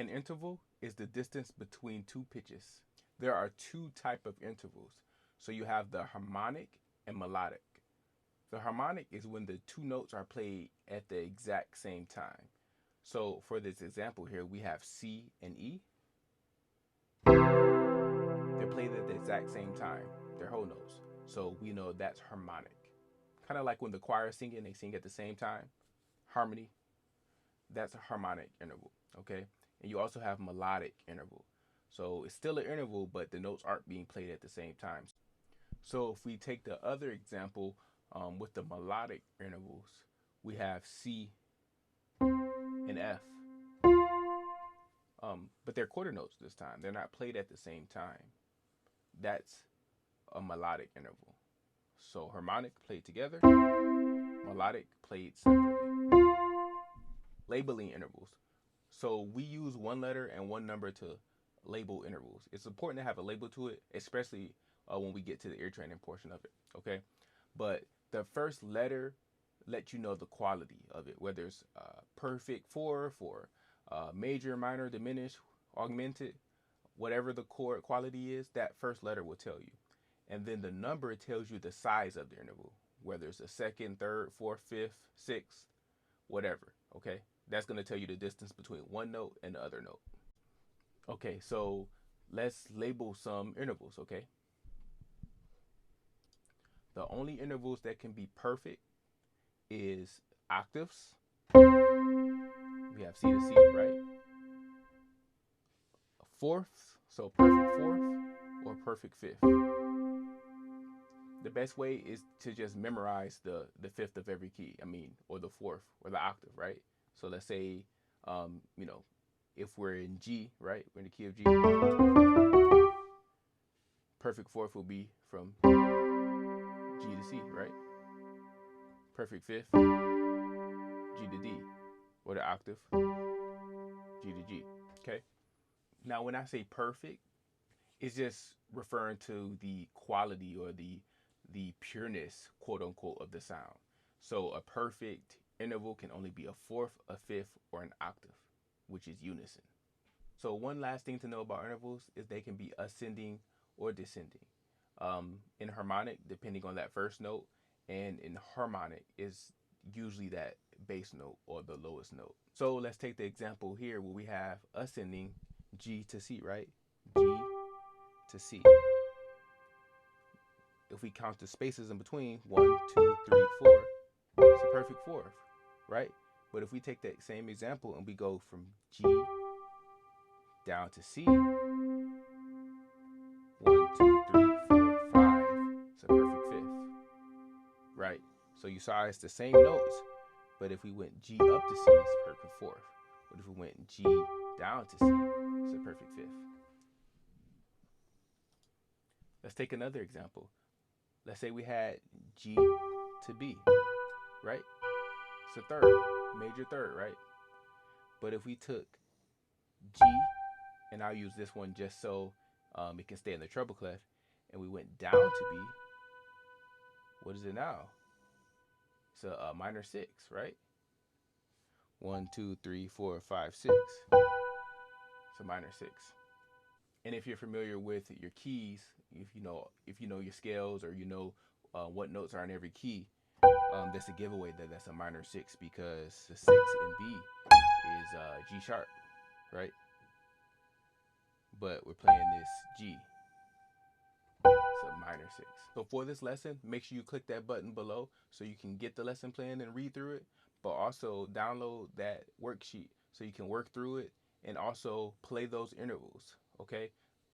An interval is the distance between two pitches. There are two type of intervals. So you have the harmonic and melodic. The harmonic is when the two notes are played at the exact same time. So for this example here, we have C and E. They're played at the exact same time. They're whole notes. So we know that's harmonic. Kind of like when the choir is singing, they sing at the same time. Harmony, that's a harmonic interval, okay? And you also have melodic interval. So it's still an interval, but the notes aren't being played at the same time. So if we take the other example with the melodic intervals, we have C and F. But they're quarter notes this time. They're not played at the same time. That's a melodic interval. So harmonic played together, melodic played separately. Labeling intervals. So we use one letter and one number to label intervals. It's important to have a label to it, especially when we get to the ear training portion of it. Okay, but the first letter lets you know the quality of it, whether it's perfect fourth or major, minor, diminished, augmented, whatever the chord quality is. That first letter will tell you, and then the number tells you the size of the interval, whether it's a second, third, fourth, fifth, sixth, whatever. Okay, that's going to tell you the distance between one note and the other note. Okay, so let's label some intervals, okay? The only intervals that can be perfect is octaves. We have C to C, right? Fourths, so perfect fourth or perfect fifth. The best way is to just memorize the fifth of every key. Or the fourth or the octave, right? So let's say, if we're in G, right? We're in the key of G. Perfect fourth will be from G to C, right? Perfect fifth, G to D, or the octave, G to G. Okay. Now, when I say perfect, it's just referring to the quality or the pureness, quote unquote, of the sound. So a perfect interval can only be a fourth, a fifth, or an octave, which is unison. So one last thing to know about intervals is they can be ascending or descending. In harmonic, depending on that first note, and in harmonic is usually that bass note or the lowest note. So let's take the example here where we have ascending G to C, right? G to C. If we count the spaces in between, 1, 2, 3, 4, it's a perfect fourth, right? But if we take that same example and we go from G down to C, 1, 2, 3, 4, 5, it's a perfect fifth, right? So you saw it's the same notes, but if we went G up to C, it's a perfect fourth. But if we went G down to C, it's a perfect fifth. Let's take another example. Let's say we had G to B, right? It's a third, major third, right? But if we took G, and I'll use this one just so it can stay in the treble clef, and we went down to B, what is it now? It's a minor six, right? 1, 2, 3, 4, 5, 6. It's a minor six. And if you're familiar with your keys, if you know your scales or what notes are in every key, that's a giveaway that that's a minor six because the six in B is G sharp, right? But we're playing this G. It's a minor six. So for this lesson, make sure you click that button below so you can get the lesson plan and read through it, but also download that worksheet so you can work through it and also play those intervals, okay?